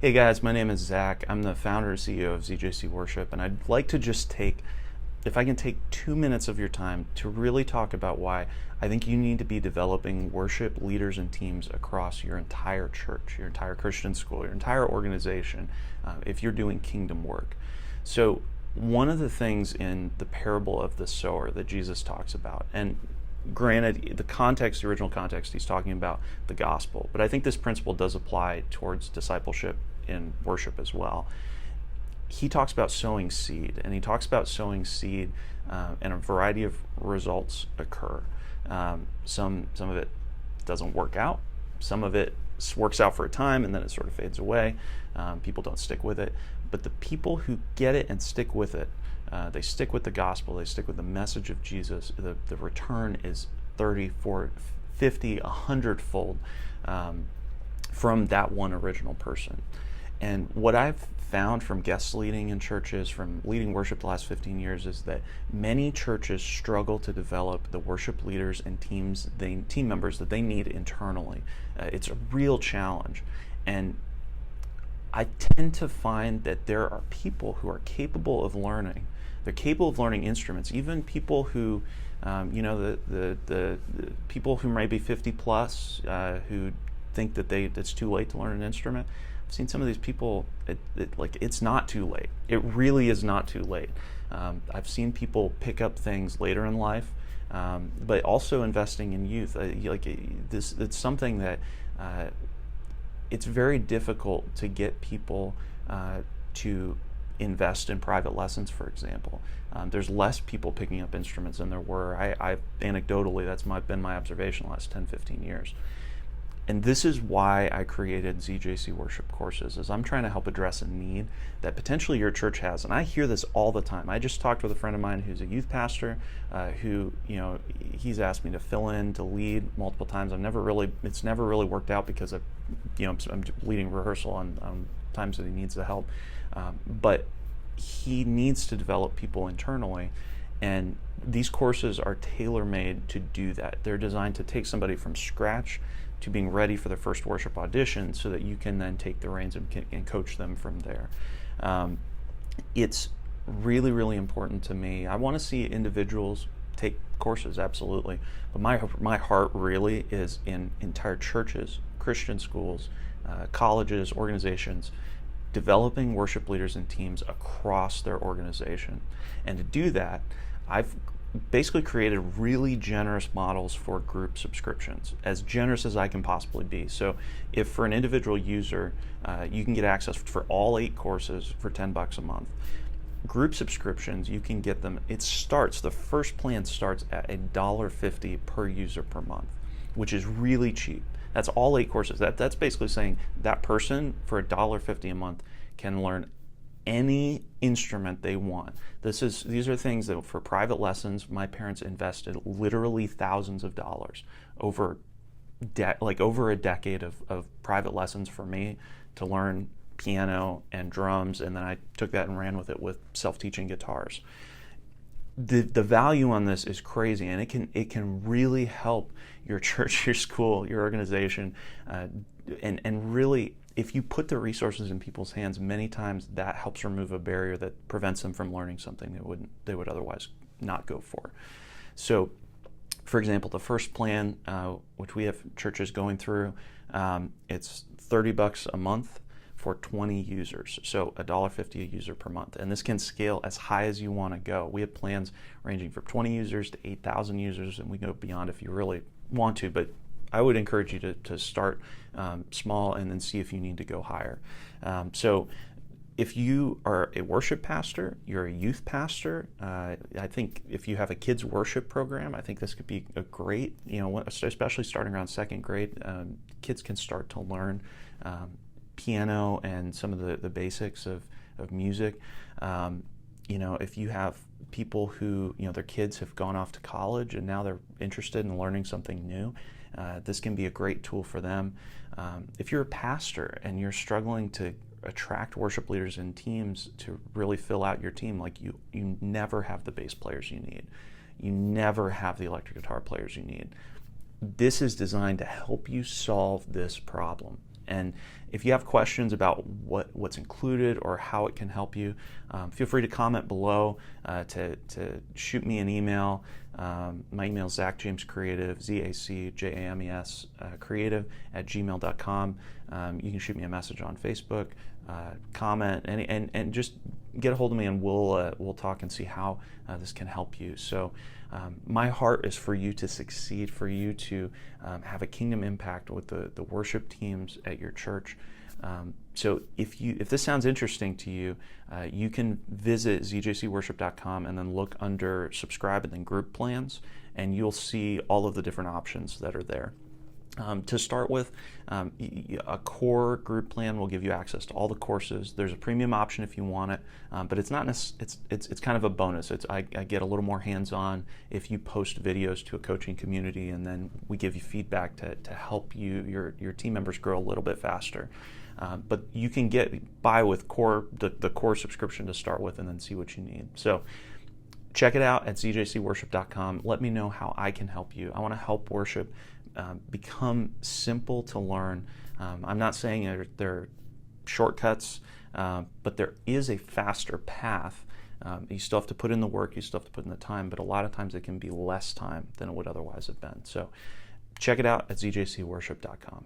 Hey guys, my name is Zach. I'm the founder and CEO of ZJC Worship, and I'd like to just if I can take 2 minutes of your time to really talk about why I think you need to be developing worship leaders and teams across your entire church, your entire Christian school, your entire organization, if you're doing kingdom work. So one of the things in the parable of the sower that Jesus talks about, and granted, the original context, he's talking about the gospel, but I think this principle does apply towards discipleship in worship as well. He talks about sowing seed, and he talks about sowing seed, and a variety of results occur. Some of it doesn't work out. Some of it works out for a time, and then it sort of fades away. People don't stick with it. But the people who get it and stick with it, they stick with the gospel, they stick with the message of Jesus, the return is 30, 40, 50, 100-fold from that one original person. And what I've found from guest leading in churches, from leading worship the last 15 years, is that many churches struggle to develop the worship leaders and team members that they need internally. It's a real challenge. And I tend to find that there are people who are capable of learning. They're capable of learning instruments. Even people who, the people who may be 50 plus, who think that it's too late to learn an instrument. I've seen some of these people. It's not too late. It really is not too late. I've seen people pick up things later in life, but also investing in youth. It's something that. It's very difficult to get people to invest in private lessons, for example. There's less people picking up instruments than there were. Anecdotally, that's been my observation the last 10, 15 years. And this is why I created ZJC Worship courses, is I'm trying to help address a need that potentially your church has. And I hear this all the time. I just talked with a friend of mine who's a youth pastor, who, he's asked me to fill in, to lead multiple times. It's never really worked out because I'm leading rehearsal on times that he needs the help. But he needs to develop people internally. And these courses are tailor-made to do that. They're designed to take somebody from scratch to being ready for their first worship audition, so that you can then take the reins and coach them from there. It's really, really important to me. I want to see individuals take courses, absolutely. But my heart really is in entire churches, Christian schools, colleges, organizations, developing worship leaders and teams across their organization. And to do that, I've basically created really generous models for group subscriptions, as generous as I can possibly be. So if for an individual user, you can get access for all 8 courses for $10 a month. Group subscriptions, you can get them, the first plan starts at $1.50 per user per month, which is really cheap. That's all 8 courses. That's basically saying that person for $1.50 a month can learn any instrument they want. These are things that for private lessons, my parents invested literally thousands of dollars over a decade of private lessons for me to learn piano and drums, and then I took that and ran with it with self-teaching guitars. The value on this is crazy, and it can really help your church, your school, your organization, and really, if you put the resources in people's hands, many times that helps remove a barrier that prevents them from learning something they would otherwise not go for. So, for example, the first plan, which we have churches going through, it's $30 a month for 20 users, so $1.50 a user per month. And this can scale as high as you want to go. We have plans ranging from 20 users to 8,000 users, and we go beyond if you really want to, but I would encourage you to start small and then see if you need to go higher. So if you are a worship pastor, you're a youth pastor, I think if you have a kids worship program, I think this could be a great, especially starting around second grade, kids can start to learn piano and some of the basics of music. If you have people who, their kids have gone off to college and now they're interested in learning something new, this can be a great tool for them. If you're a pastor and you're struggling to attract worship leaders and teams to really fill out your team, like you never have the bass players you need. You never have the electric guitar players you need. This is designed to help you solve this problem. And if you have questions about what's included or how it can help you, feel free to comment below, to shoot me an email. My email is ZachJamesCreative, ZACJAMES creative @gmail.com. You can shoot me a message on Facebook, comment, and just get a hold of me, and we'll talk and see how this can help you. So my heart is for you to succeed, for you to have a kingdom impact with the worship teams at your church. So if this sounds interesting to you, you can visit ZJCWorship.com and then look under subscribe and then group plans, and you'll see all of the different options that are there. To start with, a core group plan will give you access to all the courses. There's a premium option if you want it, but it's not. It's kind of a bonus. I get a little more hands-on if you post videos to a coaching community, and then we give you feedback to help your team members grow a little bit faster. But you can get by with the core subscription to start with, and then see what you need. So check it out at ZJCWorship.com. Let me know how I can help you. I want to help worship become simple to learn. I'm not saying they're shortcuts, but there is a faster path. You still have to put in the work, you still have to put in the time, but a lot of times it can be less time than it would otherwise have been. So check it out at ZJCWorship.com.